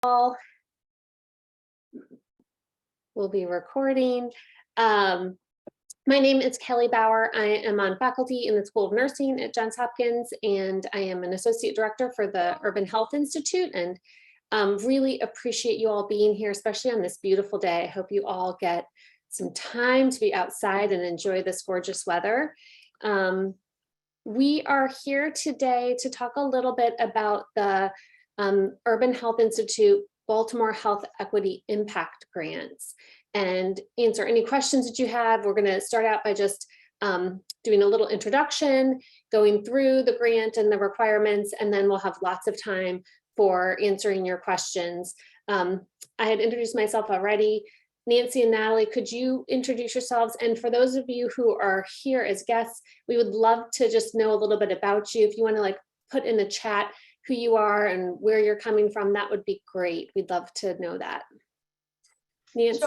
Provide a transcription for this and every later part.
all. We'll be recording. My name is Kelly Bauer. I am on faculty in the School of Nursing at Johns Hopkins, and I am an associate director for the Urban Health Institute, and really appreciate you all being here, especially on this beautiful day. I hope you all get some time to be outside and enjoy this gorgeous weather. We are here today to talk a little bit about the Urban Health Institute Baltimore Health Equity Impact Grants and answer any questions that you have. We're going to start out by just doing a little introduction, going through the grant and the requirements, and then we'll have lots of time for answering your questions. I had introduced myself already. Nancy and Natalie, could you introduce yourselves? And for those of you who are here as guests, we would love to just know a little bit about you. If you want to put in the chat who you are and where you're coming from, that would be great. We'd love to know that. Nancy?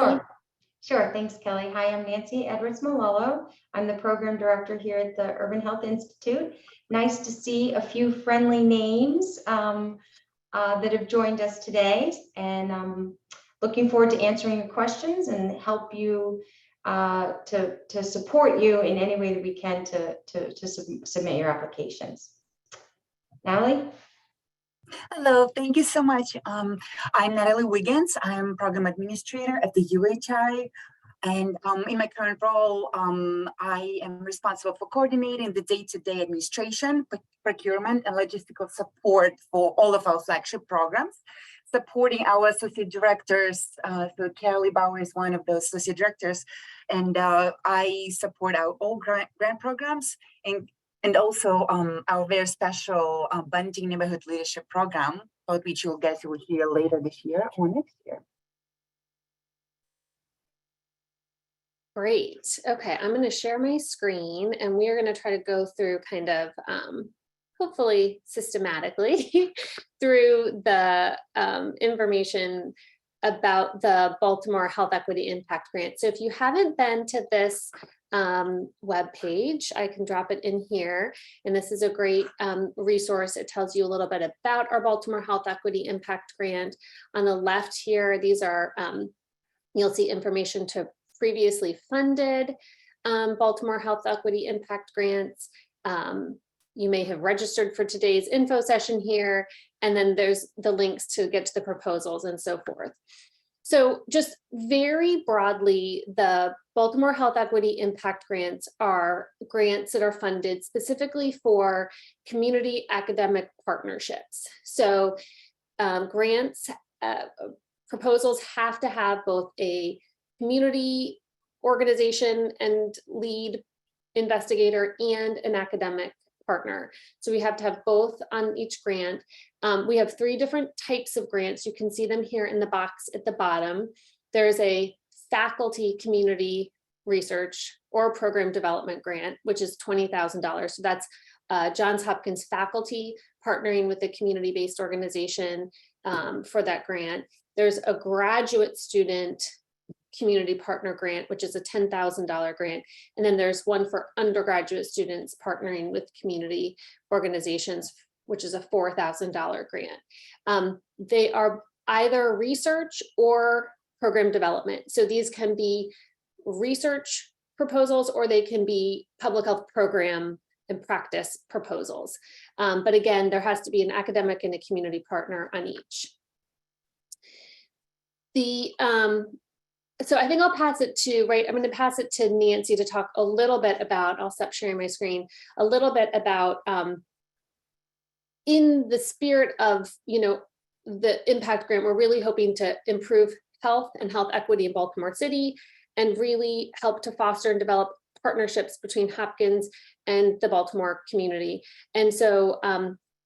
Sure. Thanks, Kelly. Hi, I'm Nancy Edwards-Malolo. I'm the program director here at the Urban Health Institute. Nice to see a few friendly names that have joined us today, and looking forward to answering your questions and help you to support you in any way that we can to submit your applications. Natalie? Hello, thank you so much. I'm Natalie Wiggins. I'm program administrator at the UHI. And in my current role, I am responsible for coordinating the day-to-day administration, procurement, and logistical support for all of our flagship programs, supporting our associate directors. So Kelly Bauer is one of those associate directors, and I support our all grant programs and also our very special Bunting Neighborhood Leadership Program, about which you'll get to hear later this year or next year. Great. Okay, I'm going to share my screen, and we are going to try to go through kind of hopefully systematically through the information about the Baltimore Health Equity Impact Grant. So if you haven't been to this web page, I can drop it in here, and this is a great resource. It tells you a little bit about our Baltimore Health Equity Impact Grant. On the left here, these are you'll see information to previously funded Baltimore Health Equity Impact Grants. You may have registered for today's info session here, and then there's the links to get to the proposals and so forth. So just very broadly, the Baltimore Health Equity Impact Grants are grants that are funded specifically for community academic partnerships. So proposals have to have both a community organization and lead investigator and an academic partner. So we have to have both on each grant. We have 3 different types of grants. You can see them here in the box at the bottom. There's a faculty community research or program development grant, which is $20,000. So that's Johns Hopkins faculty partnering with a community-based organization for that grant. There's a graduate student community partner grant, which is a $10,000 grant. And then there's one for undergraduate students partnering with community organizations, which is a $4,000 grant. They are either research or program development. So these can be research proposals, or they can be public health program and practice proposals. But again, there has to be an academic and a community partner on each. So I think I'll pass it to, I'm going to pass it to Nancy to talk a little bit about, I'll stop sharing my screen, a little bit about in the spirit of, the impact grant, we're really hoping to improve health and health equity in Baltimore City and really help to foster and develop partnerships between Hopkins and the Baltimore community. And so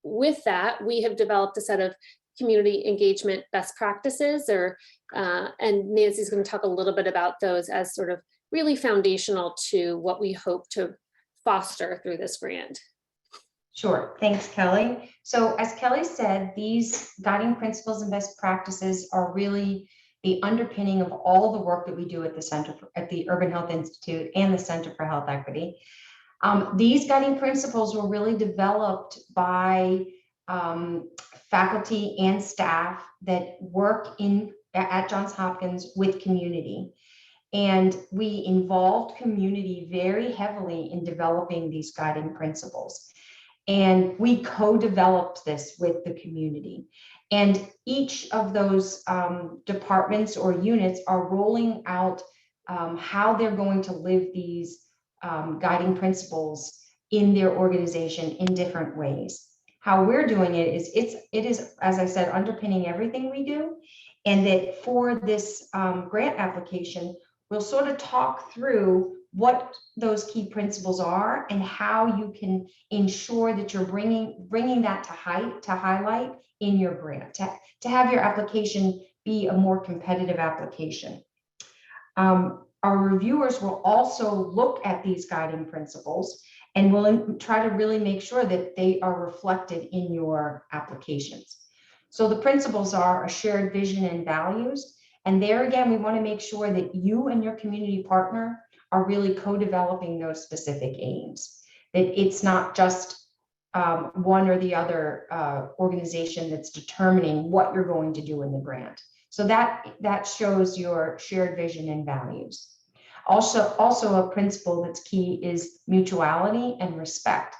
with that, we have developed a set of community engagement best practices, and Nancy's going to talk a little bit about those as sort of really foundational to what we hope to foster through this grant. Sure, thanks, Kelly. So as Kelly said, these guiding principles and best practices are really the underpinning of all the work that we do at the Urban Health Institute and the Center for Health Equity. These guiding principles were really developed by faculty and staff that work at Johns Hopkins with community. And we involved community very heavily in developing these guiding principles. And we co-developed this with the community. And each of those departments or units are rolling out how they're going to live these guiding principles in their organization in different ways. How we're doing it is, it is, as I said, underpinning everything we do. And that for this grant application, we'll sort of talk through what those key principles are and how you can ensure that you're bringing that to highlight in your grant, to have your application be a more competitive application. Our reviewers will also look at these guiding principles and will try to really make sure that they are reflected in your applications. So the principles are a shared vision and values. And there again, we want to make sure that you and your community partner are really co-developing those specific aims, that it's not just one or the other organization that's determining what you're going to do in the grant. So that shows your shared vision and values. Also a principle that's key is mutuality and respect.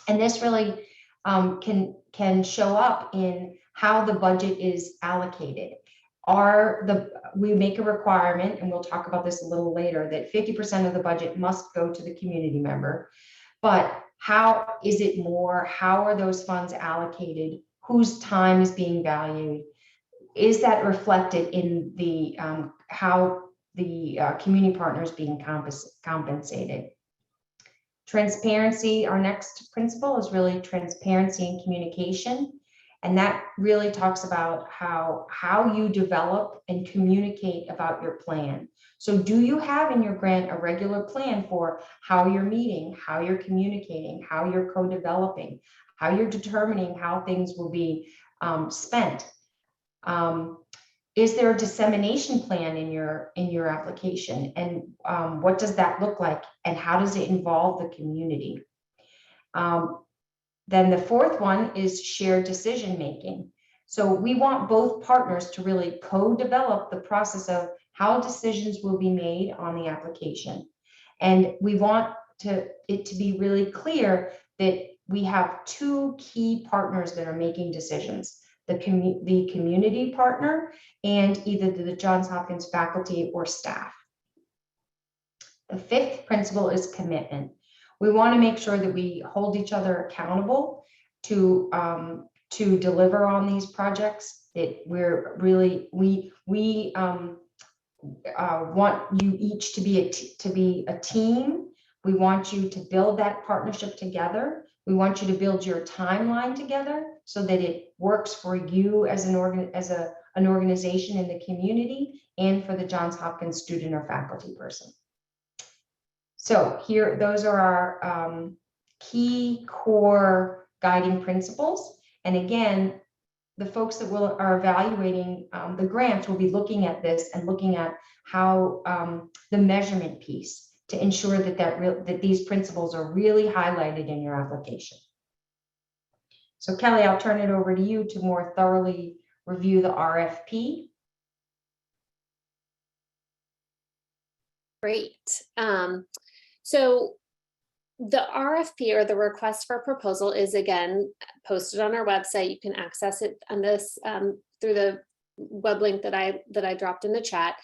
And this really can show up in how the budget is allocated. We make a requirement, and we'll talk about this a little later, that 50% of the budget must go to the community member. But how is it more? How are those funds allocated? Whose time is being valued? Is that reflected in the how the community partners being compensated? Transparency, our next principle is really transparency and communication. And that really talks about how you develop and communicate about your plan. So do you have in your grant a regular plan for how you're meeting, how you're communicating, how you're co-developing, how you're determining how things will be spent? Is there a dissemination plan in your application? And what does that look like? And how does it involve the community? Then the fourth one is shared decision making. So we want both partners to really co-develop the process of how decisions will be made on the application. And we want it to be really clear that we have two key partners that are making decisions, the community partner and either the Johns Hopkins faculty or staff. The fifth principle is commitment. We want to make sure that we hold each other accountable to deliver on these projects. That we're really we want you each to be a team. We want you to build that partnership together. We want you to build your timeline together so that it works for you as an organization in the community and for the Johns Hopkins student or faculty person. So here, those are our key core guiding principles. And again, the folks that are evaluating the grants will be looking at this and looking at how the measurement piece to ensure that these principles are really highlighted in your application. So Kelly, I'll turn it over to you to more thoroughly review the RFP. Great. So the RFP, or the request for proposal, is again posted on our website. You can access it on this through the web link that I dropped in the chat.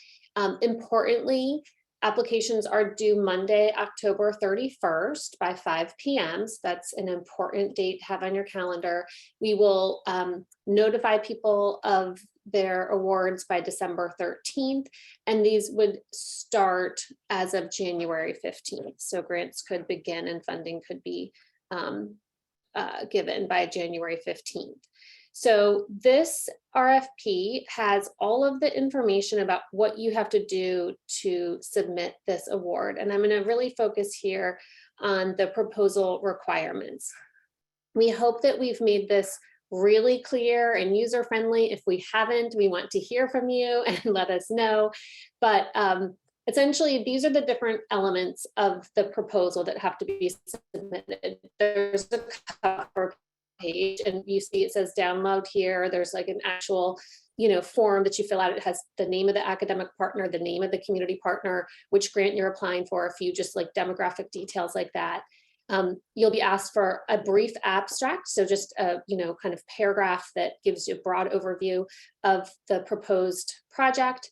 Importantly, applications are due Monday, October 31st by 5 p.m. So that's an important date to have on your calendar. We will notify people of their awards by December 13th, and these would start as of January 15th. So grants could begin and funding could be given by January 15th. So this RFP has all of the information about what you have to do to submit this award. And I'm going to really focus here on the proposal requirements. We hope that we've made this really clear and user-friendly. If we haven't, we want to hear from you and let us know. But essentially, these are the different elements of the proposal that have to be submitted. There's a cover page, and you see it says download here. There's like an actual, form that you fill out. It has the name of the academic partner, the name of the community partner, which grant you're applying for, a few just like demographic details like that. You'll be asked for a brief abstract, so just a kind of paragraph that gives you a broad overview of the proposed project.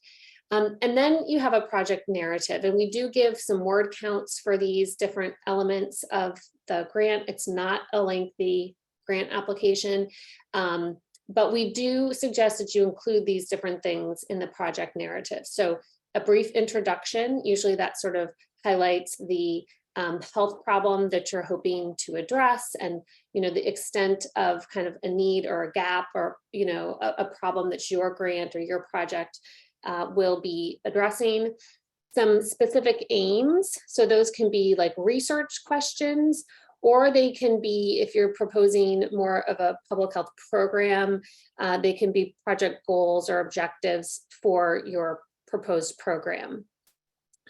And then you have a project narrative, and we do give some word counts for these different elements of the grant. It's not a lengthy grant application, but we do suggest that you include these different things in the project narrative. So a brief introduction, usually that sort of highlights the health problem that you're hoping to address, and the extent of kind of a need or a gap, or a problem that your grant or your project will be addressing. Some specific aims, so those can be like research questions, or they can be, if you're proposing more of a public health program, they can be project goals or objectives for your proposed program.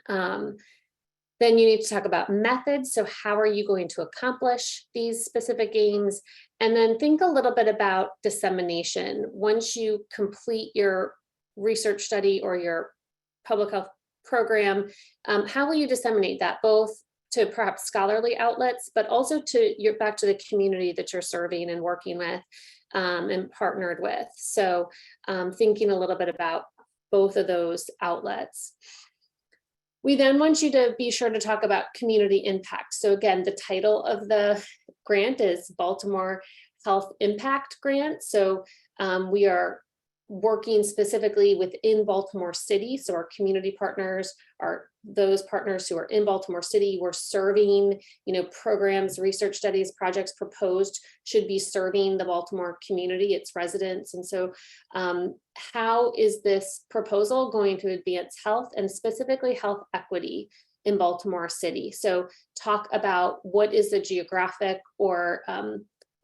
Then you need to talk about methods. So how are you going to accomplish these specific aims? And then think a little bit about dissemination. Once you complete your research study or your public health program, how will you disseminate that, both to perhaps scholarly outlets, but also to back to the community that you're serving and working with and partnered with? So thinking a little bit about both of those outlets. We then want you to be sure to talk about community impact. So again, the title of the grant is Baltimore Health Impact Grant. So we are working specifically within Baltimore City. So our community partners are those partners who are in Baltimore City. We're serving, programs, research studies, projects proposed should be serving the Baltimore community, its residents. And so how is this proposal going to advance health, and specifically health equity in Baltimore City? So talk about what is the geographic or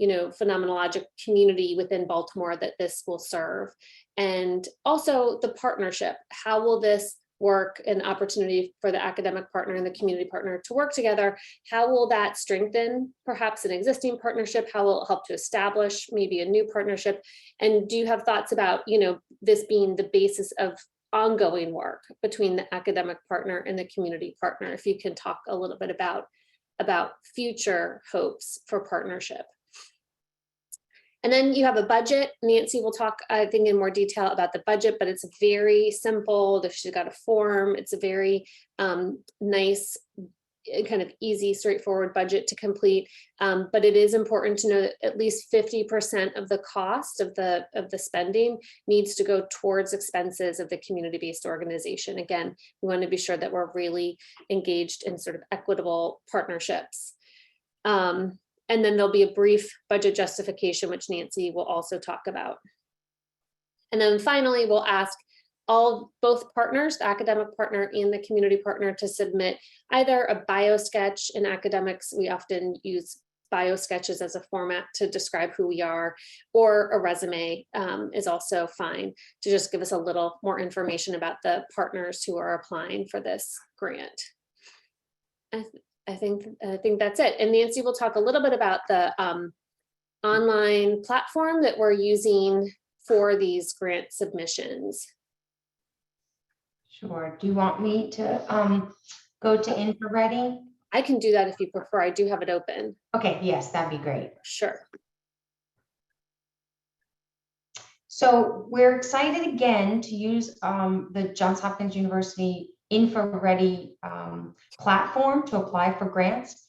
phenomenologic community within Baltimore that this will serve. And also the partnership. How will this work, an opportunity for the academic partner and the community partner to work together? How will that strengthen perhaps an existing partnership? How will it help to establish maybe a new partnership? And do you have thoughts about, this being the basis of ongoing work between the academic partner and the community partner? If you can talk a little bit about future hopes for partnership. And then you have a budget. Nancy will talk, I think, in more detail about the budget, but it's very simple. She's got a form. It's a very nice, kind of easy, straightforward budget to complete. But it is important to know that at least 50% of the cost of the spending needs to go towards expenses of the community-based organization. Again, we want to be sure that we're really engaged in sort of equitable partnerships. And then there'll be a brief budget justification, which Nancy will also talk about. And then finally, we'll ask both partners, the academic partner and the community partner, to submit either a bio sketch. In academics, we often use bio sketches as a format to describe who we are, or a resume is also fine, to just give us a little more information about the partners who are applying for this grant. I think that's it. And Nancy will talk a little bit about the online platform that we're using for these grant submissions. Sure. Do you want me to go to InfoReady? I can do that if you prefer. I do have it open. Okay, yes, that'd be great. Sure. So we're excited again to use the Johns Hopkins University InfoReady platform to apply for grants.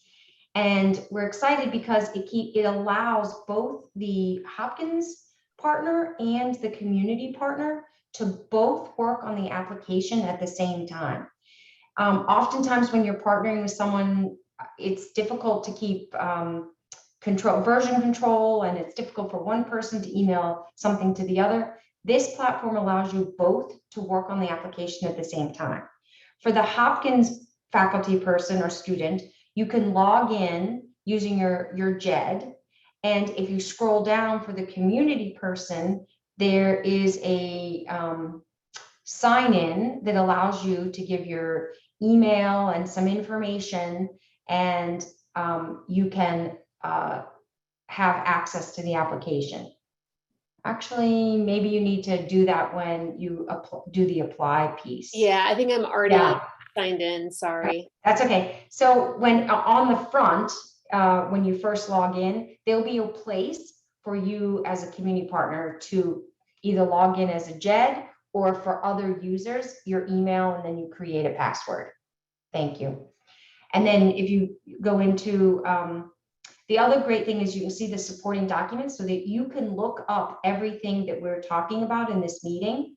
And we're excited because it allows both the Hopkins partner and the community partner to both work on the application at the same time. Oftentimes when you're partnering with someone, it's difficult to keep version control, and it's difficult for one person to email something to the other. This platform allows you both to work on the application at the same time. For the Hopkins faculty person or student, you can log in using your JED. And if you scroll down for the community person, there is a sign in that allows you to give your email and some information, and you can have access to the application. Actually, maybe you need to do that when you do the apply piece. Yeah, I think I'm already Yeah. signed in, sorry. That's okay. So when on the front, when you first log in, there'll be a place for you as a community partner to either log in as a JED or for other users, your email, and then you create a password. Thank you. And then if you go into, the other great thing is you can see the supporting documents so that you can look up everything that we're talking about in this meeting,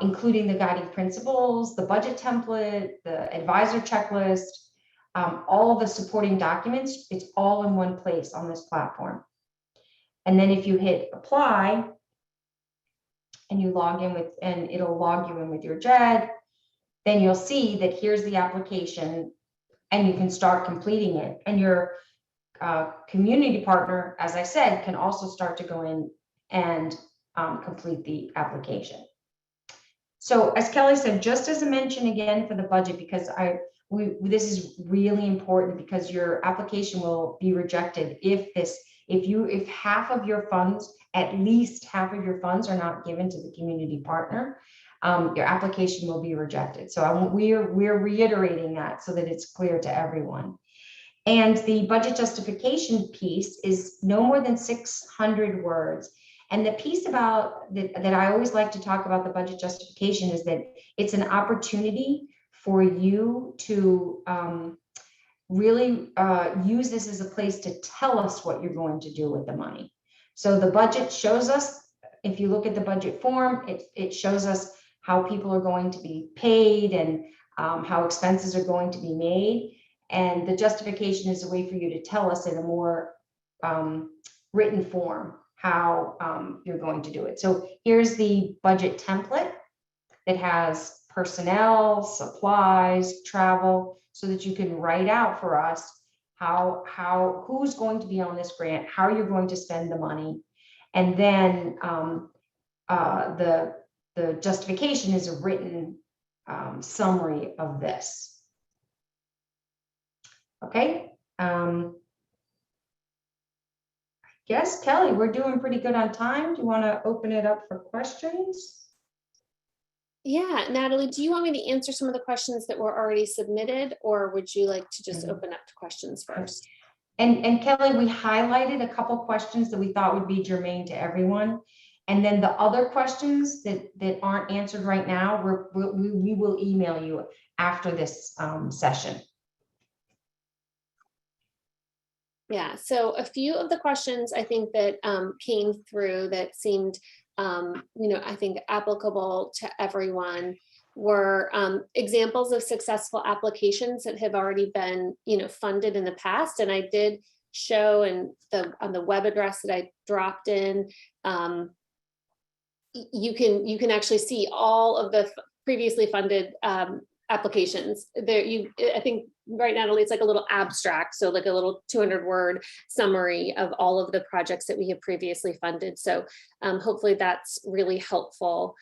including the guiding principles, the budget template, the advisor checklist, all of the supporting documents. It's all in one place on this platform. And then if you hit apply and you log in with, and it'll log you in with your JED, then you'll see that here's the application and you can start completing it. And your community partner, as I said, can also start to go in and complete the application. So as Kelly said, just as a mention again for the budget, because this is really important because your application will be rejected if half of your funds, at least half of your funds are not given to the community partner, your application will be rejected. So we're reiterating that so that it's clear to everyone. And the budget justification piece is no more than 600 words. And the piece about that I always like to talk about the budget justification is that it's an opportunity for you to really use this as a place to tell us what you're going to do with the money. So the budget shows us, if you look at the budget form, it shows us how people are going to be paid and how expenses are going to be made. And the justification is a way for you to tell us in a more written form how you're going to do it. So here's the budget template that has personnel, supplies, travel, so that you can write out for us who's going to be on this grant, how you're going to spend the money. And then the justification is a written summary of this. Okay. Yes, Kelly, we're doing pretty good on time. Do you want to open it up for questions? Yeah, Natalie, do you want me to answer some of the questions that were already submitted, or would you like to just open up to questions first? And Kelly, we highlighted a couple questions that we thought would be germane to everyone. And then the other questions that aren't answered right now, we will email you after this session. Yeah, so a few of the questions I think that came through that seemed, I think applicable to everyone were examples of successful applications that have already been, funded in the past. And I did show on the web address that I dropped in, you can actually see all of the previously funded applications there. I think right, Natalie, it's like a little abstract, so like a little 200-word summary of all of the projects that we have previously funded. So hopefully that's really helpful.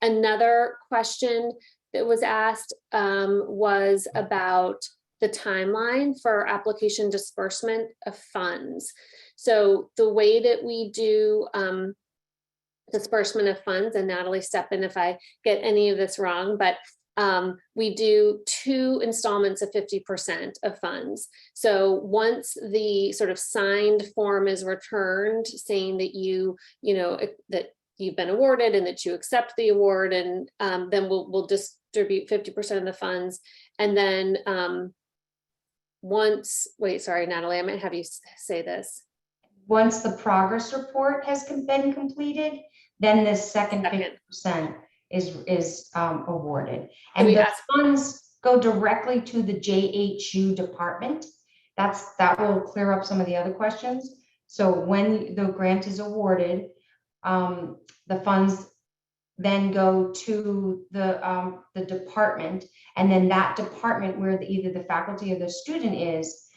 Another question that was asked was about the timeline for application disbursement of funds. So the way that we do disbursement of funds, and Natalie, step in if I get any of this wrong, but we do 2 installments of 50% of funds. So once the sort of signed form is returned saying that that you've been awarded and that you accept the award, and then we'll distribute 50% of the funds. And then wait, sorry, Natalie, I might have you say this. Once the progress report has been completed, then the second 50% is awarded. And the funds go directly to the JHU department. That will clear up some of the other questions. So when the grant is awarded, the funds then go to the department, and then that department where either the faculty or the student is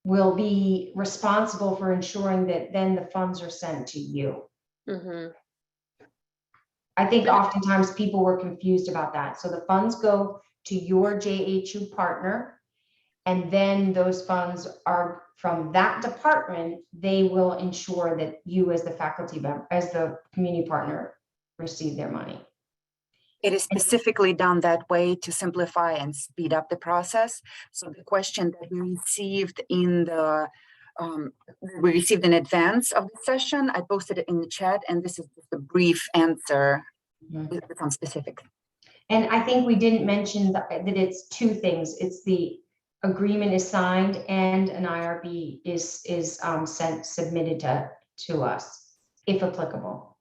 will be responsible for ensuring that then the funds are sent to you. Mm-hmm. I think oftentimes people were confused about that. So the funds go to your JHU partner, and then those funds are from that department, they will ensure that you as the faculty member, as the community partner, receive their money. It is specifically done that way to simplify and speed up the process. So the question that we received in advance of the session, I posted it in the chat, and this is just a brief answer with some specifics. And I think we didn't mention that it's two things. It's the agreement is signed and an IRB is submitted to us, if applicable.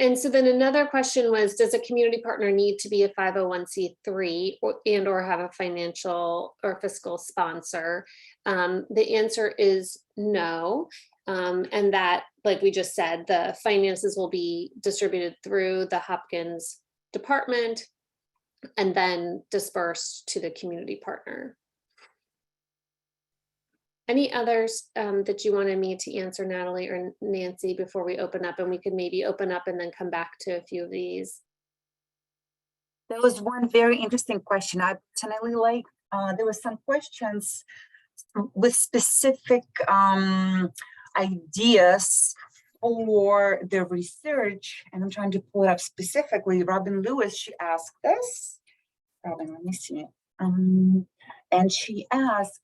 And so then another question was, does a community partner need to be a 501c3 or have a financial or fiscal sponsor? The answer is no. And that, like we just said, the finances will be distributed through the Hopkins department and then dispersed to the community partner. Any others that you wanted me to answer, Natalie or Nancy, before we open up? And we could maybe open up and then come back to a few of these. There was one very interesting question I personally like. There were some questions with specific ideas for the research, and I'm trying to pull it up specifically. Robin Lewis, she asked this. Robin, let me see. And she asked,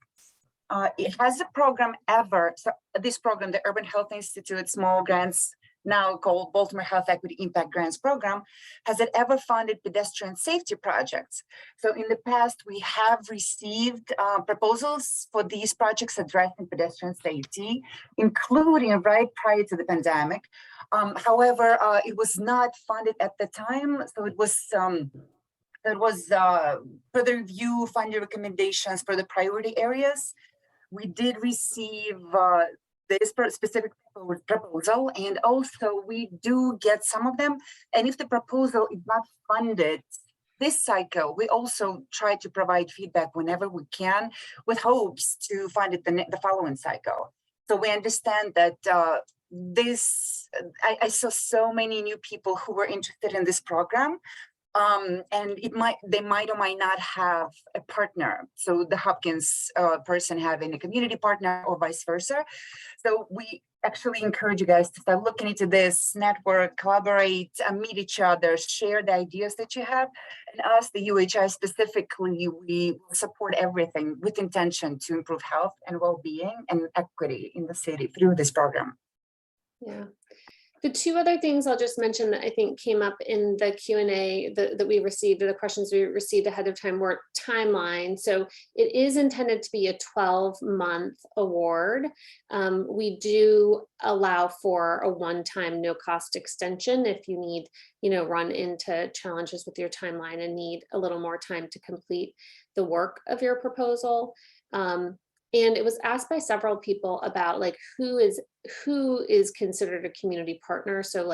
it has a program ever, so this program, the Urban Health Institute Small Grants, now called Baltimore Health Equity Impact Grants Program, has it ever funded pedestrian safety projects? So in the past, we have received proposals for these projects addressing pedestrian safety, including right prior to the pandemic. However, it was not funded at the time, so it was further review, funding recommendations for the priority areas. We did receive this specific proposal, and also we do get some of them. And if the proposal is not funded this cycle, we also try to provide feedback whenever we can, with hopes to fund it the following cycle. So we understand that I saw so many new people who were interested in this program. And they might or might not have a partner. So the Hopkins person having a community partner or vice versa. So we actually encourage you guys to start looking into this, network, collaborate, meet each other, share the ideas that you have. And us, the UHI specifically, we support everything with intention to improve health and well-being and equity in the city through this program. Yeah. The two other things I'll just mention that I think came up in the Q&A that we received, or the questions we received ahead of time, were timeline. So it is intended to be a 12-month award. We do allow for a one-time no-cost extension if you need, run into challenges with your timeline and need a little more time to complete the work of your proposal. And it was asked by several people about who is considered a community partner. So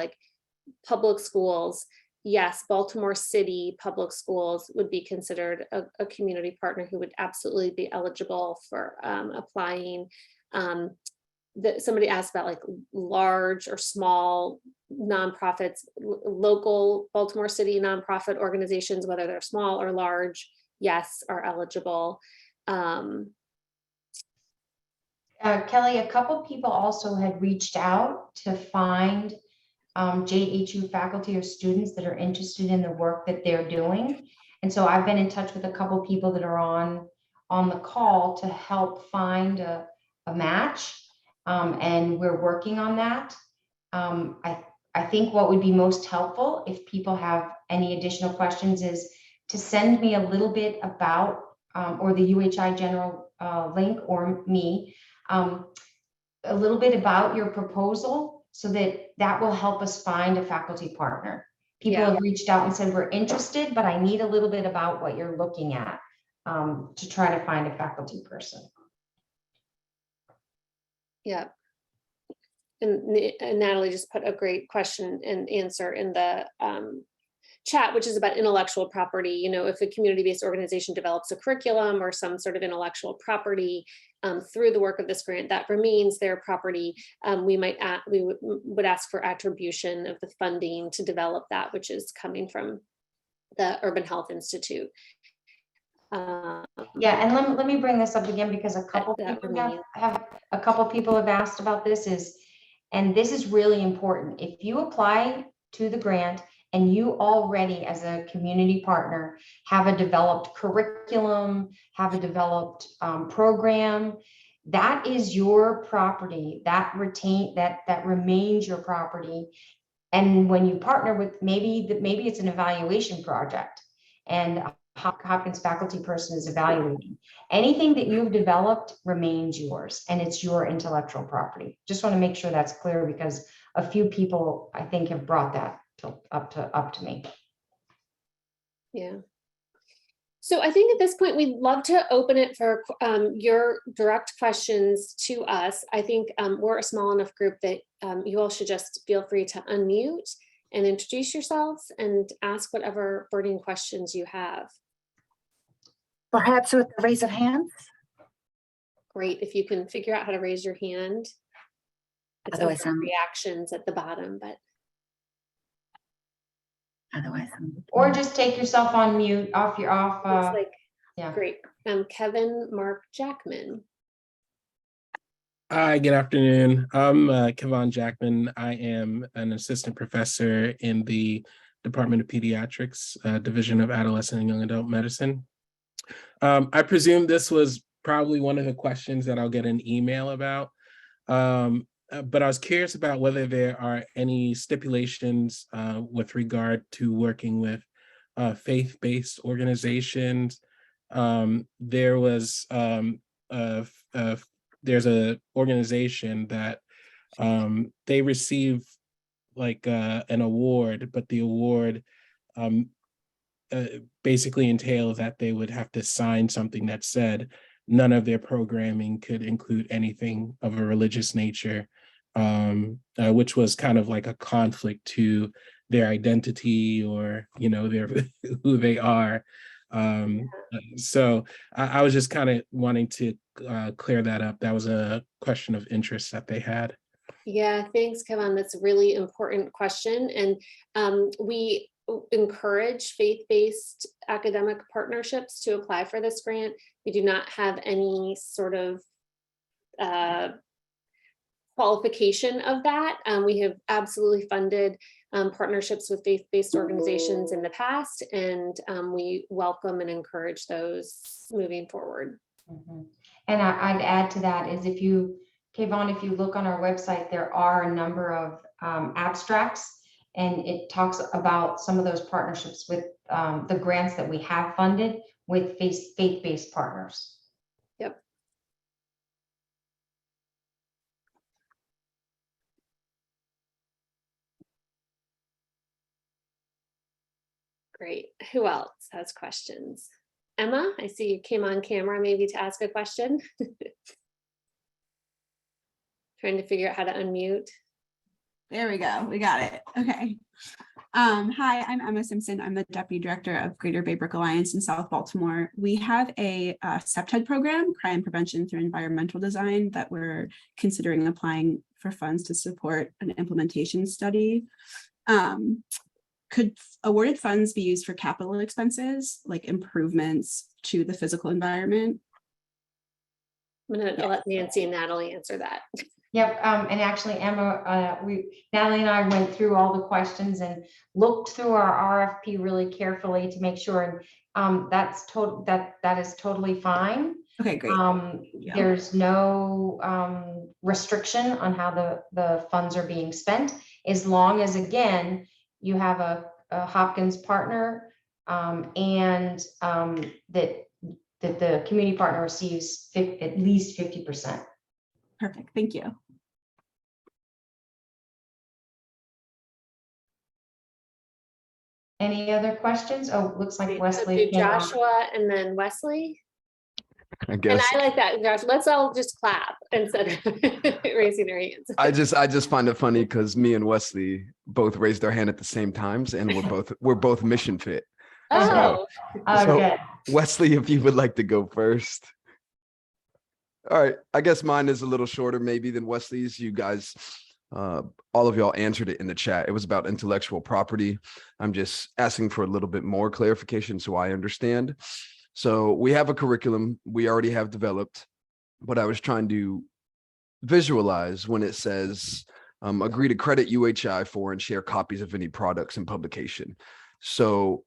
public schools, yes, Baltimore City public schools would be considered a community partner who would absolutely be eligible for applying. Somebody asked about large or small nonprofits, local Baltimore City nonprofit organizations, whether they're small or large, yes, are eligible. Kelly, a couple people also had reached out to find JHU faculty or students that are interested in the work that they're doing. And so I've been in touch with a couple people that are on the call to help find a match. And we're working on that. I think what would be most helpful if people have any additional questions is to send me a little bit about, or the UHI general link, or me, a little bit about your proposal, so that will help us find a faculty partner. People have reached out and said, we're interested, but I need a little bit about what you're looking at to try to find a faculty person. Yeah. And Natalie just put a great question and answer in the chat, which is about intellectual property. If a community-based organization develops a curriculum or some sort of intellectual property through the work of this grant that remains their property, we would ask for attribution of the funding to develop that, which is coming from the Urban Health Institute. Yeah, and let me bring this up again because a couple that people remains. have a couple people have asked about this and this is really important. If you apply to the grant and you already, as a community partner, have a developed curriculum, have a developed program, that is your property. That remains your property. And when you partner with maybe it's an evaluation project, and a Hopkins faculty person is evaluating. Anything that you've developed remains yours, and it's your intellectual property. Just want to make sure that's clear because a few people, I think, have brought that up to me. Yeah. So I think at this point, we'd love to open it for your direct questions to us. I think we're a small enough group that you all should just feel free to unmute and introduce yourselves and ask whatever burning questions you have. Perhaps with the raise of hands? Great, if you can figure out how to raise your hand. It's Otherwise, open reactions at the bottom, but Or just take yourself on mute, off. looks like, yeah. great. Kevin Mark Jackman. Hi, good afternoon. I'm Kevin Jackman. I am an assistant professor in the Department of Pediatrics, Division of Adolescent and Young Adult Medicine. I presume this was probably one of the questions that I'll get an email about. But I was curious about whether there are any stipulations with regard to working with faith-based organizations. There's an organization that they receive like an award, but the award basically entails that they would have to sign something that said none of their programming could include anything of a religious nature, which was kind of like a conflict to their identity or, their who they are. So I was just kind of wanting to clear that up. That was a question of interest that they had. Yeah, thanks, Kevin. That's a really important question. And we encourage faith-based academic partnerships to apply for this grant. We do not have any sort of qualification of that. We have absolutely funded partnerships with faith-based organizations in the past, and we welcome and encourage those moving forward. Mm-hmm. And I'd add to that is Kayvon, if you look on our website, there are a number of abstracts, and it talks about some of those partnerships with the grants that we have funded with faith-based partners. Yep. Great. Who else has questions? Emma, I see you came on camera maybe to ask a question. Trying to figure out how to unmute. There we go. We got it. Okay. Hi, I'm Emma Simpson. I'm the Deputy Director of Greater Bay Brook Alliance in South Baltimore. We have a CEPTED program, Crime Prevention Through Environmental Design, that we're considering applying for funds to support an implementation study. Could awarded funds be used for capital expenses, like improvements to the physical environment? I'm going to let Nancy and Natalie answer that. Yep, and actually, Emma, Natalie and I went through all the questions and looked through our RFP really carefully to make sure, and that is totally fine. Okay, great. There's no restriction on how the funds are being spent, as long as, again, you have a Hopkins partner and that the community partner receives at least 50%. Perfect. Thank you. Any other questions? Oh, looks like Wesley. Joshua and then Wesley. I guess. And I like that, Josh. Let's all just clap instead of raising our hands. I just find it funny because me and Wesley both raised our hand at the same times, and we're both mission fit. Oh, Okay. Wesley, if you would like to go first. All right, I guess mine is a little shorter maybe than Wesley's. You guys, all of y'all answered it in the chat. It was about intellectual property. I'm just asking for a little bit more clarification so I understand. So we have a curriculum we already have developed, but I was trying to visualize when it says agree to credit UHI for and share copies of any products and publication. So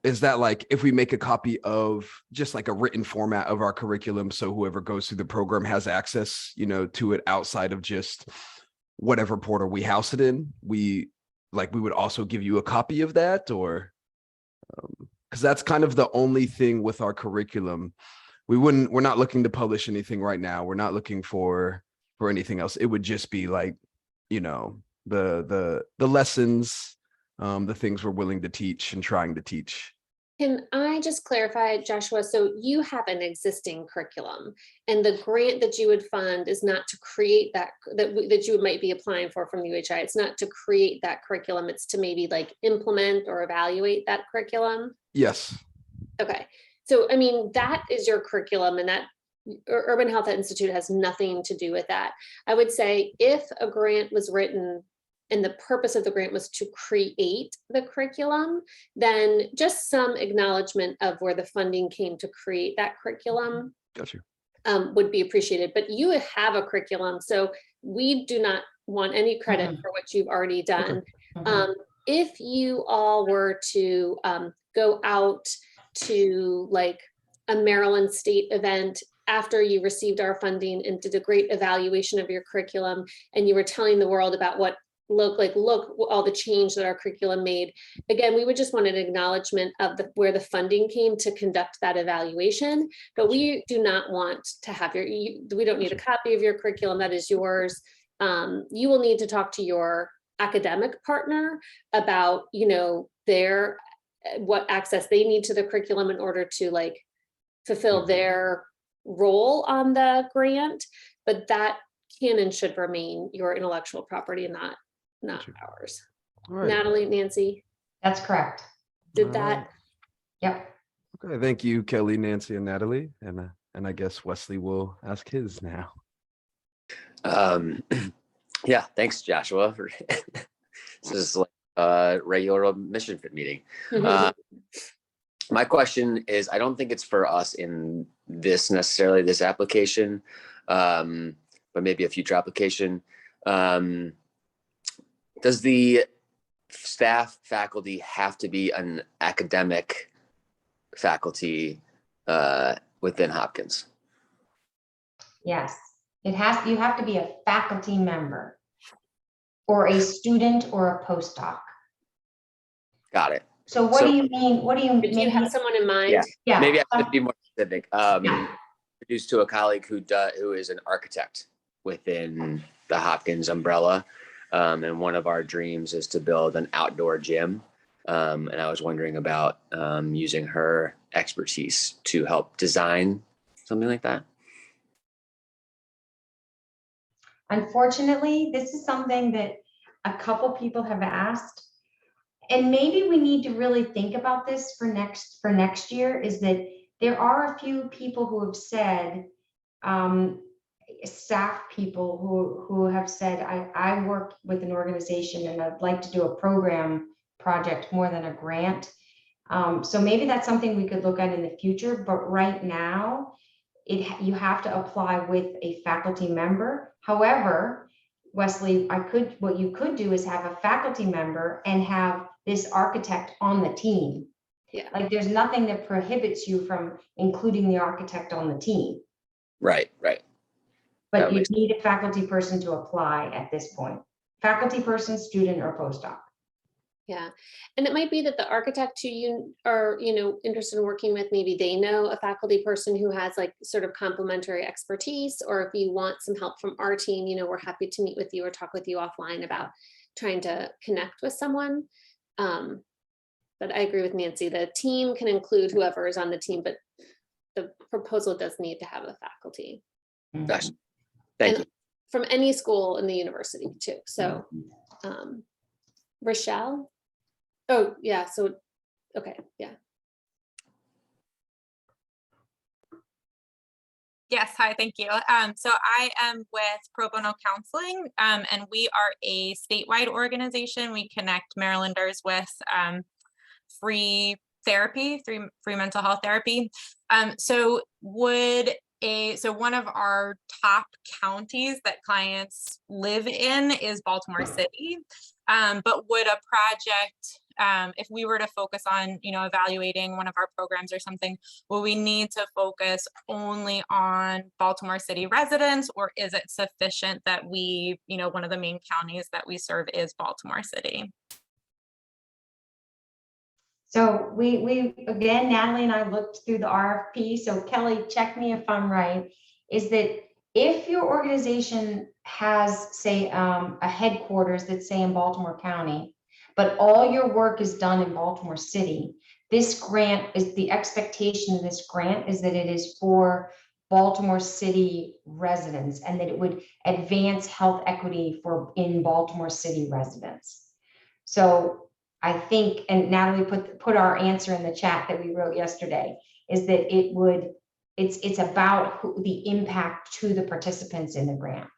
is that like if we make a copy of just like a written format of our curriculum, so whoever goes through the program has access, to it outside of just whatever portal we house it in, we would also give you a copy of that? Or because that's kind of the only thing with our curriculum. We're not looking to publish anything right now. We're not looking for anything else. It would just be like, the lessons, the things we're willing to teach and trying to teach. Can I just clarify, Joshua? So you have an existing curriculum, and the grant that you would fund is not to create that you might be applying for from the UHI. It's not to create that curriculum. It's to maybe like implement or evaluate that curriculum. Yes. Okay. So, I mean, that is your curriculum, and that Urban Health Institute has nothing to do with that. I would say if a grant was written and the purpose of the grant was to create the curriculum, then just some acknowledgement of where the funding came to create that curriculum Got you. Would be appreciated. But you have a curriculum, so we do not want any credit for what you've already done. If you all were to go out to like a Maryland state event after you received our funding and did a great evaluation of your curriculum, and you were telling the world about what look all the change that our curriculum made, again, we would just want an acknowledgement of where the funding came to conduct that evaluation. But we do not want to have we don't need a copy of your curriculum. That is yours. You will need to talk to your academic partner about what access they need to the curriculum in order to like fulfill their role on the grant, but that can and should remain your intellectual property and not ours. All right. Natalie, Nancy, That's correct. did that? Yep. Okay. Thank you, Kelly, Nancy, and Natalie. And I guess Wesley will ask his now. Yeah, thanks, Joshua. This is like a regular mission fit meeting. My question is, I don't think it's for us in this application, but maybe a future application. Does the staff faculty have to be an academic faculty within Hopkins? Yes, you have to be a faculty member or a student or a postdoc. Got it. So what do you mean? What do you Did you have someone in mind? Yeah. Yeah. Maybe I should be more specific. Introduced to a colleague who is an architect within the Hopkins umbrella. And one of our dreams is to build an outdoor gym. And I was wondering about using her expertise to help design something like that. Unfortunately, this is something that a couple people have asked. And maybe we need to really think about this for next year, is that there are a few people who have said, staff people who have said, I work with an organization and I'd like to do a program project more than a grant. So maybe that's something we could look at in the future, but right now you have to apply with a faculty member. However, Wesley, what you could do is have a faculty member and have this architect on the team. Yeah. Like there's nothing that prohibits you from including the architect on the team. Right. But you need a faculty person to apply at this point. Faculty person, student, or postdoc. Yeah, and it might be that the architect who you are, interested in working with, maybe they know a faculty person who has like sort of complementary expertise, or if you want some help from our team, we're happy to meet with you or talk with you offline about trying to connect with someone. But I agree with Nancy, the team can include whoever is on the team, but the proposal does need to have a faculty. Gotcha. Thank you. From any school in the university too. So, Rochelle. Oh, yeah. So, okay. Yeah. Yes, hi, thank you. So I am with Pro Bono Counseling, and we are a statewide organization. We connect Marylanders with free therapy, free mental health therapy. So one of our top counties that clients live in is Baltimore City. But would a project, if we were to focus on, evaluating one of our programs or something, will we need to focus only on Baltimore City residents, or is it sufficient that one of the main counties that we serve is Baltimore City? So we again, Natalie and I looked through the RFP. So Kelly, check me if I'm right, is that if your organization has, say, a headquarters that's, say, in Baltimore County, but all your work is done in Baltimore City, this grant is, the expectation of this grant is that it is for Baltimore City residents, and that it would advance health equity in Baltimore City residents. So I think, and Natalie put our answer in the chat that we wrote yesterday, is that it's about the impact to the participants in the grant.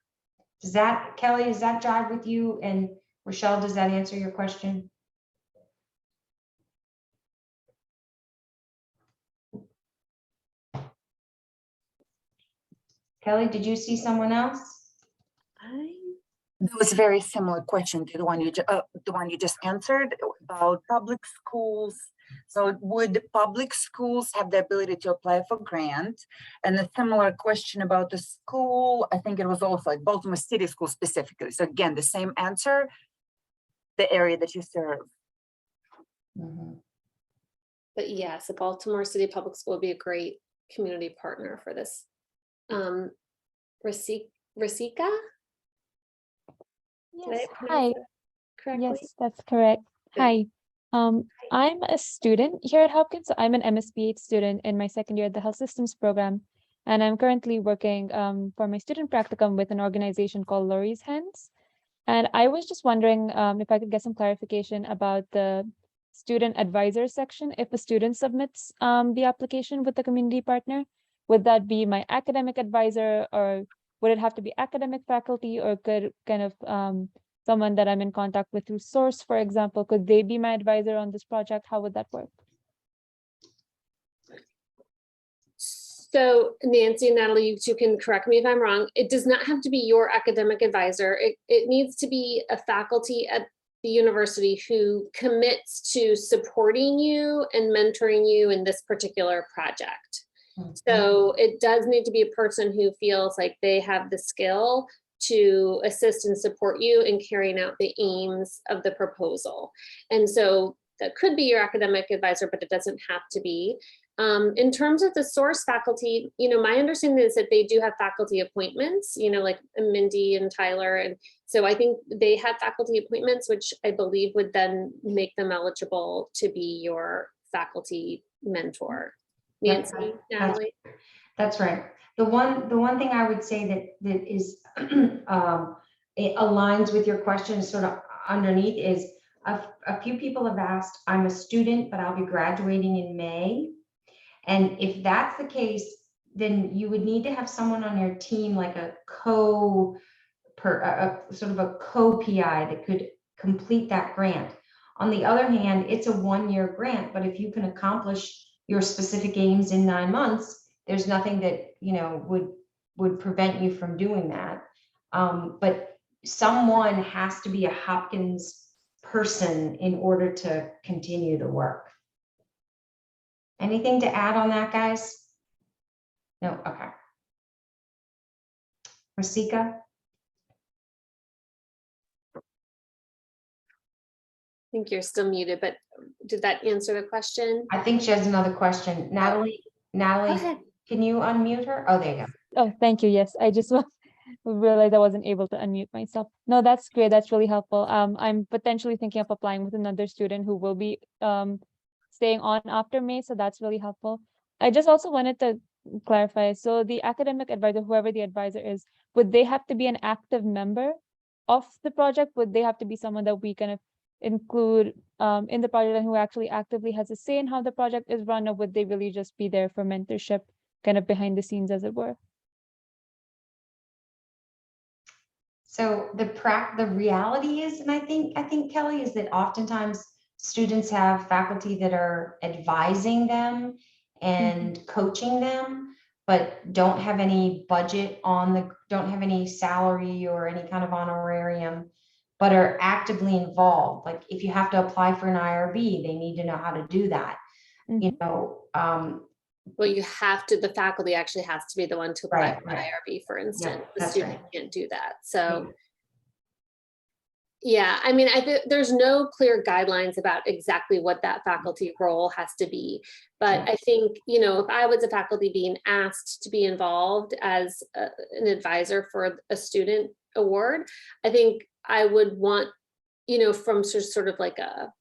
Does that, Kelly, does that jive with you? And Rochelle, does that answer your question? Kelly, did you see someone else? It was a very similar question to the one you just answered about public schools. So would public schools have the ability to apply for grant? And a similar question about the school, I think it was also like Baltimore City School specifically. So again, the same answer, the area that you serve. Mm-hmm. But yes, the Baltimore City Public School would be a great community partner for this. Rasika? Did I Yes, pronounce hi. that correctly? Yes, that's correct. Good. Hi. I'm a student here at Hopkins. So I'm an MSBH student in my second year at the Health Systems program. And I'm currently working for my student practicum with an organization called Lori's Hands. And I was just wondering if I could get some clarification about the student advisor section. If a student submits the application with the community partner, would that be my academic advisor, or would it have to be academic faculty, or could kind of someone that I'm in contact with through Source, for example, could they be my advisor on this project? How would that work? So Nancy and Natalie, you two can correct me if I'm wrong. It does not have to be your academic advisor. It needs to be a faculty at the university who commits to supporting you and mentoring you in this particular project. So it does need to be a person who feels like they have the skill to assist and support you in carrying out the aims of the proposal. And so that could be your academic advisor, but it doesn't have to be. In terms of the Source faculty, my understanding is that they do have faculty appointments, like Mindy and Tyler. And so I think they have faculty appointments, which I believe would then make them eligible to be your faculty mentor. Nancy, Natalie? That's right. The one thing I would say that is it aligns with your question sort of underneath is a few people have asked, I'm a student, but I'll be graduating in May. And if that's the case, then you would need to have someone on your team, like a sort of a co-PI that could complete that grant. On the other hand, it's a 1-year grant, but if you can accomplish your specific aims in 9 months, there's nothing that would prevent you from doing that. But someone has to be a Hopkins person in order to continue the work. Anything to add on that, guys? No, okay. Rasika? I think you're still muted, but did that answer the question? I think she has another question. Natalie, Okay. can you unmute her? Oh, there you go. Oh, thank you. Yes, I just realized I wasn't able to unmute myself. No, that's great. That's really helpful. I'm potentially thinking of applying with another student who will be staying on after May, so that's really helpful. I just also wanted to clarify. So the academic advisor, whoever the advisor is, would they have to be an active member of the project? Would they have to be someone that we kind of include in the project and who actually actively has a say in how the project is run, or would they really just be there for mentorship, kind of behind the scenes, as it were? So the reality is, and I think Kelly, is that oftentimes students have faculty that are advising them and coaching them, but don't have any budget don't have any salary or any kind of honorarium, but are actively involved. Like if you have to apply for an IRB, they need to know how to do that. You know, well, you have to, the faculty actually has to be the one to apply Right, for the right. IRB, for instance. The that's student right. can't do that. So yeah, I mean, there's no clear guidelines about exactly what that faculty role has to be. But I think, you know, if I was a faculty being asked to be involved as an advisor for a student award, I think I would want, you know, from sort of like a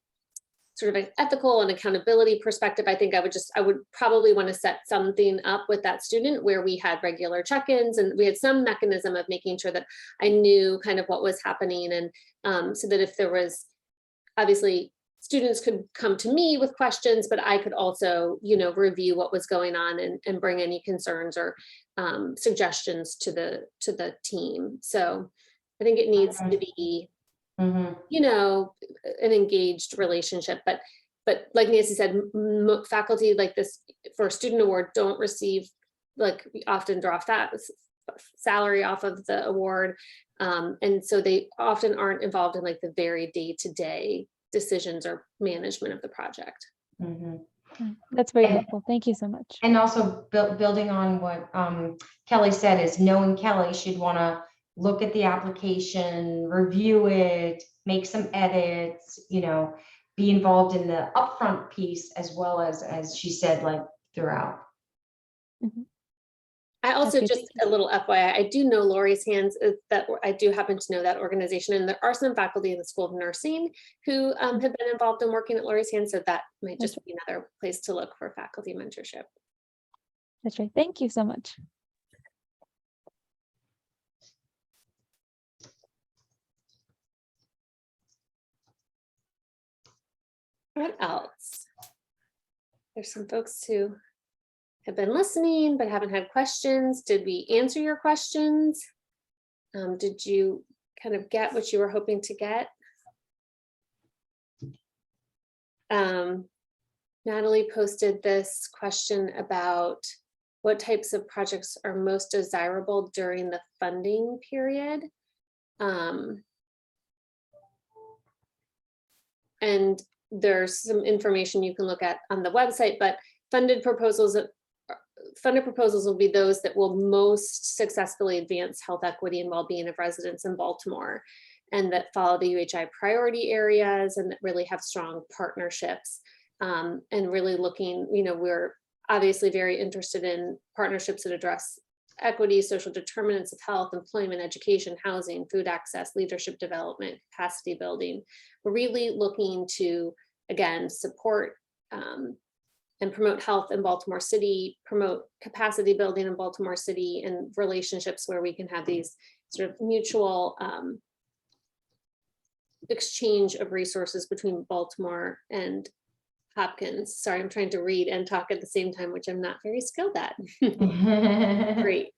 sort of an ethical and accountability perspective, I think I would probably want to set something up with that student where we had regular check-ins and we had some mechanism of making sure that I knew kind of what was happening. And so that if there was, obviously students could come to me with questions, but I could also, you know, review what was going on and bring any concerns or suggestions to the team. So I think it needs to be, you know, an engaged relationship, but like Nancy said, faculty like this for a student award don't receive, like we often draw salary off of the award. And so they often aren't involved in like the very day-to-day decisions or management of the project. That's very helpful. Thank you so much. And also building on what Kelly said is knowing Kelly should want to look at the application, review it, make some edits, you know, be involved in the upfront piece as well as she said, like throughout. I also just a little FYI, I do know Lori's Hands, that I do happen to know that organization, and there are some faculty in the School of Nursing who have been involved in working at Lori's Hands, so that might just be another place to look for faculty mentorship. That's right. Thank you so much. What else? There's some folks who have been listening but haven't had questions. Did we answer your questions? Did you kind of get what you were hoping to get? Natalie posted this question about what types of projects are most desirable during the funding period. And there's some information you can look at on the website, but funded proposals will be those that will most successfully advance health equity and well-being of residents in Baltimore, and that follow the UHI priority areas and that really have strong partnerships. And really looking, you know, we're obviously very interested in partnerships that address equity, social determinants of health, employment, education, housing, food access, leadership development, capacity building. We're really looking to, again, support and promote health in Baltimore City, promote capacity building in Baltimore City, and relationships where we can have these sort of mutual exchange of resources between Baltimore and Hopkins. Sorry, I'm trying to read and talk at the same time, which I'm not very skilled at. Great.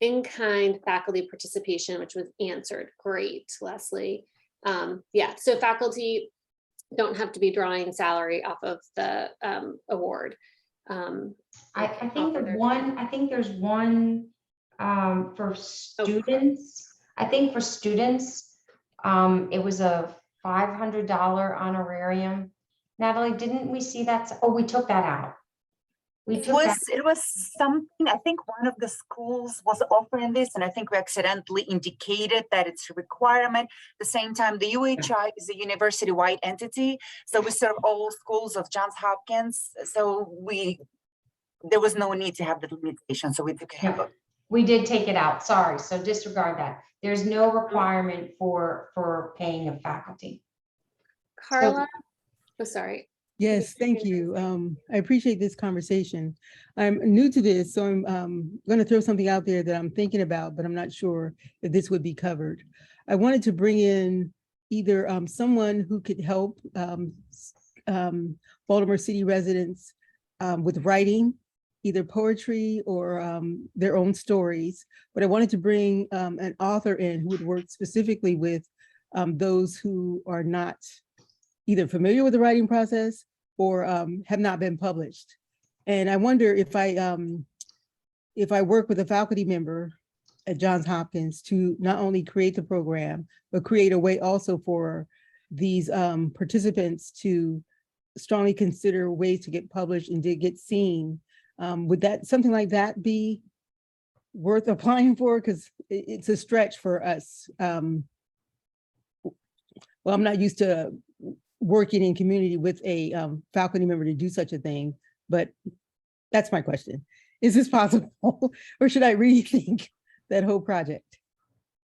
In-kind faculty participation, which was answered. Great, Leslie. Yeah, so faculty don't have to be drawing salary off of the award. I think there's one for students. I think for students, it was a $500 honorarium. Natalie, didn't we see that? Oh, we took that out. It was something, I think one of the schools was offering this, and I think we accidentally indicated that it's a requirement. At the same time, the UHI is a university-wide entity, so we serve all schools of Johns Hopkins. So there was no need to have the limitation, so we took it out. We did take it out, sorry, so disregard that. There's no requirement for paying of faculty. Carla, sorry. Yes, thank you. I appreciate this conversation. I'm new to this, so I'm going to throw something out there that I'm thinking about, but I'm not sure if this would be covered. I wanted to bring in either someone who could help Baltimore City residents with writing, either poetry or their own stories. But I wanted to bring an author in who would work specifically with those who are not either familiar with the writing process or have not been published. And I wonder if I work with a faculty member at Johns Hopkins to not only create the program, but create a way also for these participants to strongly consider ways to get published and to get seen. Would that, something like that be worth applying for? Because it's a stretch for us. Well, I'm not used to working in community with a faculty member to do such a thing, but that's my question. Is this possible? Or should I rethink that whole project?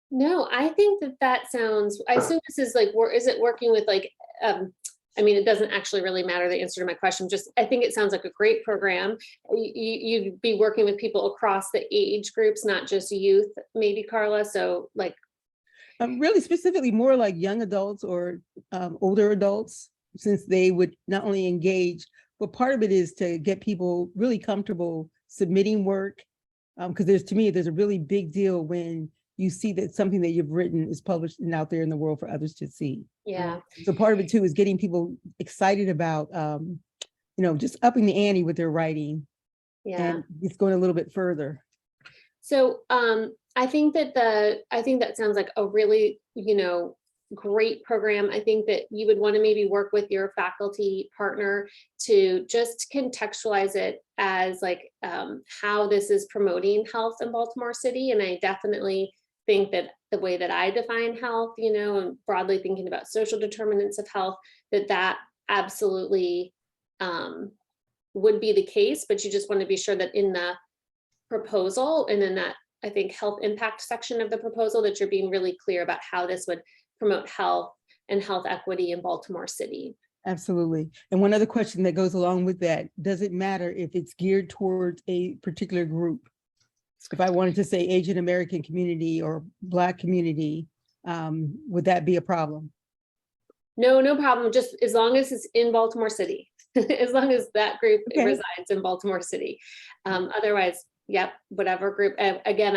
No, I think that sounds, I assume this is like, is it working with like, I mean, it doesn't actually really matter the answer to my question, just, I think it sounds like a great program. You'd be working with people across the age groups, not just youth, maybe, Carla, so like. Really specifically more like young adults or older adults, since they would not only engage, but part of it is to get people really comfortable submitting work. Because to me, there's a really big deal when you see that something that you've written is published and out there in the world for others to see. Yeah. So part of it too is getting people excited about, just upping the ante with their writing. Yeah. And it's going a little bit further. So I think that sounds like a really, great program. I think that you would want to maybe work with your faculty partner to just contextualize it as like how this is promoting health in Baltimore City. And I definitely think that the way that I define health, and broadly thinking about social determinants of health, that absolutely would be the case, but you just want to be sure that in the proposal and in that, I think, health impact section of the proposal, that you're being really clear about how this would promote health and health equity in Baltimore City. Absolutely. And one other question that goes along with that, does it matter if it's geared towards a particular group? If I wanted to say Asian American community or Black community, would that be a problem? No problem. Just as long as it's in Baltimore City, as long as that group resides in Baltimore City. Otherwise, yep, whatever group. Again,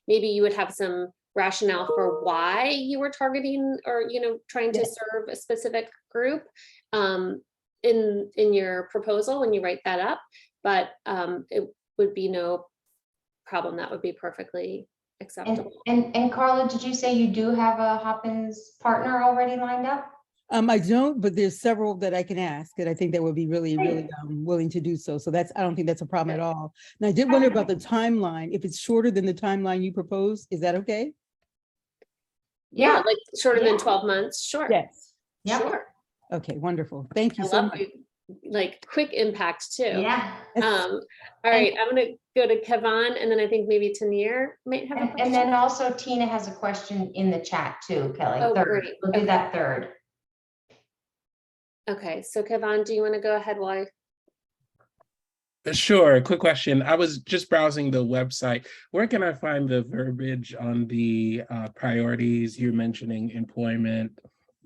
maybe you would have some rationale for why you were targeting or, trying to serve a specific group in your proposal when you write that up, but it would be no problem. That would be perfectly acceptable. And Carla, did you say you do have a Hopkins partner already lined up? I don't, but there's several that I can ask, and I think that would be really willing to do so. So I don't think that's a problem at all. And I did wonder about the timeline. If it's shorter than the timeline you propose, is that okay? Yeah, like shorter than 12 months. Sure. Yes. Yep. Sure. Okay, wonderful. Thank you I so love much. it. Like quick impact too. Yeah. All right, I'm gonna go to Kevan, and then I think maybe Tanir might have a question. And then also Tina has a question in the chat too, Kelly. Oh, third. great. We'll do that third. Okay, so Kevan, do you want to go ahead while I Sure. Quick question. I was just browsing the website. Where can I find the verbiage on the priorities you're mentioning, employment,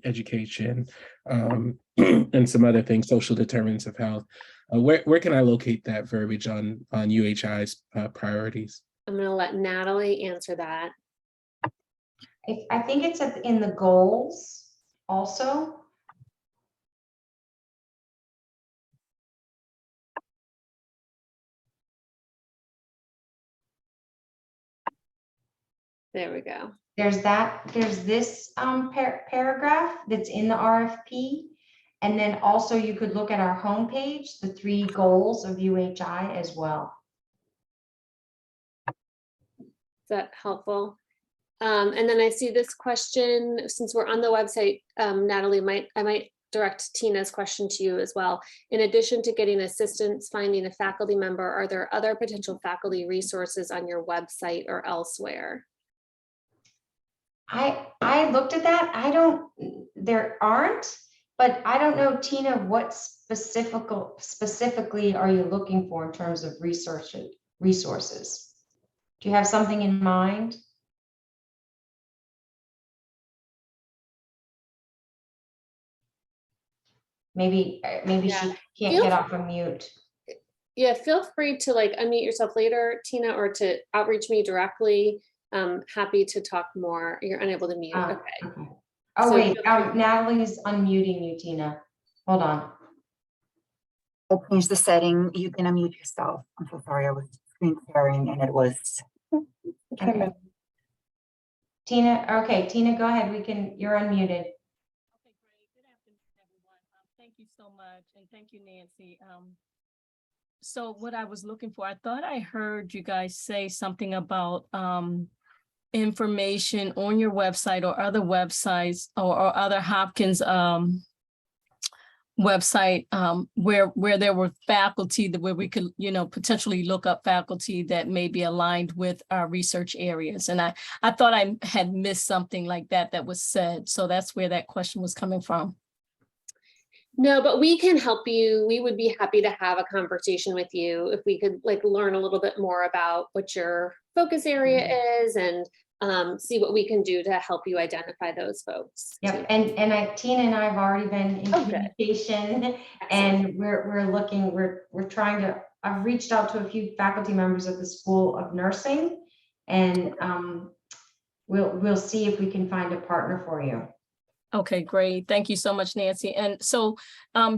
education, and some other things, social determinants of health? Where can I locate that verbiage on UHI's priorities? I'm going to let Natalie answer that. I think it's in the goals also. There we go. There's this paragraph that's in the RFP. And then also you could look at our homepage, the 3 goals of UHI as well. Is that helpful? And then I see this question, since we're on the website, Natalie, I might direct Tina's question to you as well. In addition to getting assistance finding a faculty member, are there other potential faculty resources on your website or elsewhere? I looked at that. There aren't, but I don't know, Tina, what specifically are you looking for in terms of resources? Do you have something in mind? Maybe she can't get off of mute. Yeah, feel free to like unmute yourself later, Tina, or to outreach me directly. Happy to talk more. You're unable to mute. Okay. Oh, So wait, feel free- Natalie's unmuting you, Tina. Hold on. I changed the setting. You can unmute yourself. I'm so sorry. I was screen sharing and it was. Okay. Tina, okay, Tina, go ahead. You're unmuted. Okay, great. Good afternoon, everyone. Thank you so much, and thank you, Nancy. So what I was looking for, I thought I heard you guys say something about information on your website or other websites or other Hopkins website where there were faculty where we could, potentially look up faculty that may be aligned with our research areas. And I thought I had missed something like that was said. So that's where that question was coming from. No, but we can help you. We would be happy to have a conversation with you if we could learn a little bit more about what your focus area is and see what we can do to help you identify those folks. Yep, and Tina and I have already been in communication, and we're trying to. I've reached out to a few faculty members at the School of Nursing, and we'll see if we can find a partner for you. Okay, great. Thank you so much, Nancy. And so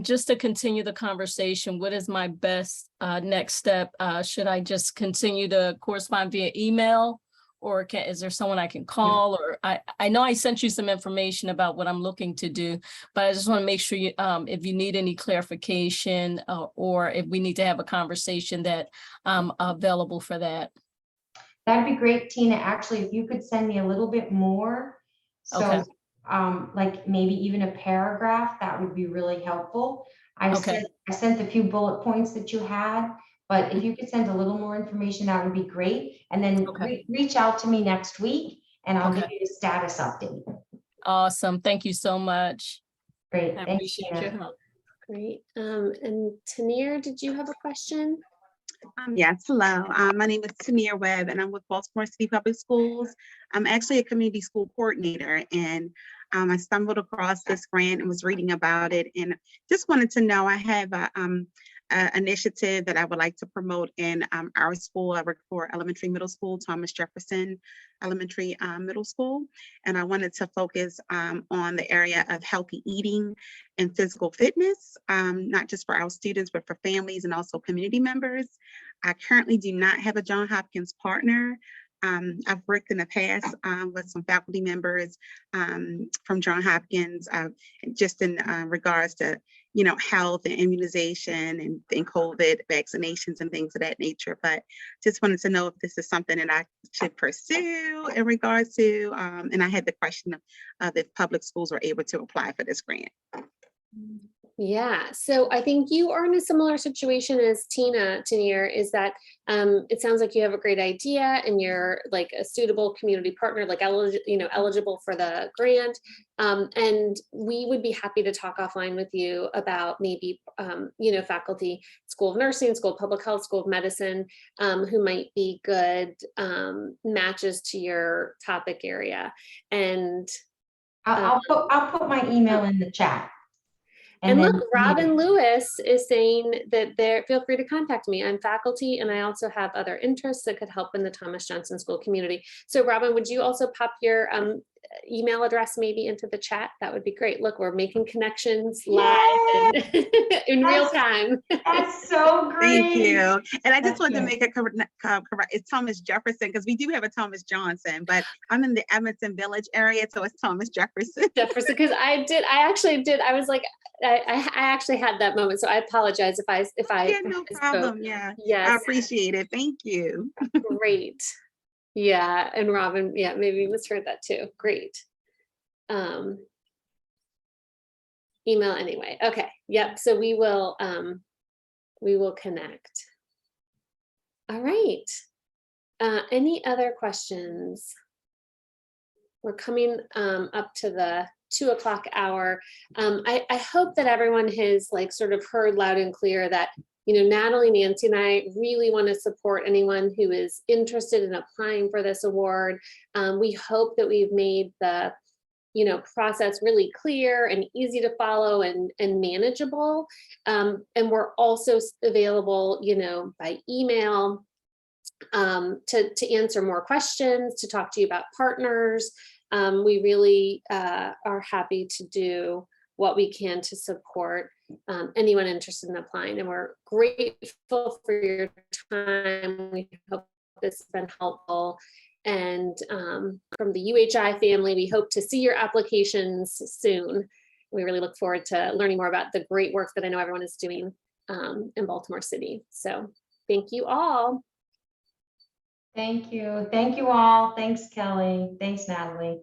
just to continue the conversation, what is my best next step? Should I just continue to correspond via email, or is there someone I can call? Or I know I sent you some information about what I'm looking to do, but I just want to make sure you, if you need any clarification or if we need to have a conversation, that I'm available for that. That'd be great, Tina. Actually, if you could send me a little bit more. So, okay. Like maybe even a paragraph, that would be really helpful. I sent a few bullet points that you had, but if you could send a little more information, that would be great. And then reach out to me next week and I'll give you the status update. Awesome. Thank you so much. Great. I Thanks, appreciate Tina. your help. Great. And Tanir, did you have a question? Yes, hello. My name is Tamir Webb, and I'm with Baltimore City Public Schools. I'm actually a community school coordinator, and I stumbled across this grant and was reading about it, and just wanted to know, I have an initiative that I would like to promote in our school. I work for elementary middle school, Thomas Jefferson Elementary Middle School, and I wanted to focus on the area of healthy eating and physical fitness, not just for our students, but for families and also community members. I currently do not have a Johns Hopkins partner. I've worked in the past with some faculty members from Johns Hopkins, just in regards to, health and immunization and COVID vaccinations and things of that nature. But just wanted to know if this is something that I should pursue in regards to, and I had the question of if public schools were able to apply for this grant. Yeah, so I think you are in a similar situation as Tina, Tanir, is that it sounds like you have a great idea and you're like a suitable community partner, like eligible for the grant. And we would be happy to talk offline with you about maybe, faculty, School of Nursing, School of Public Health, School of Medicine, who might be good matches to your topic area. And I'll put my email in the chat. And look, Robin Lewis is saying that feel free to contact me. I'm faculty and I also have other interests that could help in the Thomas Johnson School community. So Robin, would you also pop your email address maybe into the chat? That would be great. Look, we're making connections live and in real time. That's so great. Thank you. And I just wanted to make a correct, it's Thomas Jefferson, because we do have a Thomas Johnson, but I'm in the Edmonton Village area, so it's Thomas Jefferson. Jefferson, because I actually did. I was like, I actually had that moment, so I apologize if I Yeah, no problem. Yeah, yes, I appreciate it. Thank you. Great. Yeah, and Robin, yeah, maybe you misheard that too. Great. Email anyway. Okay. Yep. So we will connect. All right. Any other questions? We're coming up to the 2 o'clock hour. I hope that everyone has sort of heard loud and clear that, Natalie, Nancy, and I really want to support anyone who is interested in applying for this award. We hope that we've made the, process really clear and easy to follow and manageable. And we're also available, by email to answer more questions, to talk to you about partners. We really are happy to do what we can to support anyone interested in applying. And we're grateful for your time. We hope this has been helpful. And from the UHI family, we hope to see your applications soon. We really look forward to learning more about the great work that I know everyone is doing in Baltimore City. So thank you all. Thank you. Thank you all. Thanks, Kelly. Thanks, Natalie.